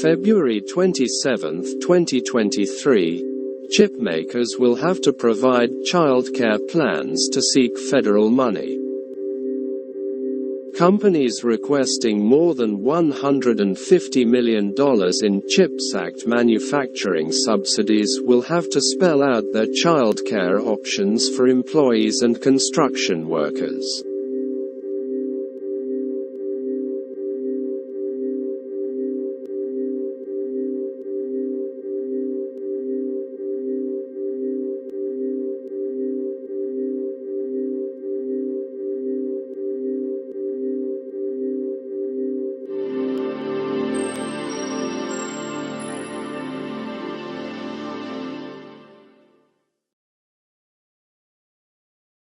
February 27, 2023, chipmakers will have to provide childcare plans to seek federal money. Companies requesting more than $150 million in CHIPS Act manufacturing subsidies will have to spell out their childcare options for employees and construction workers.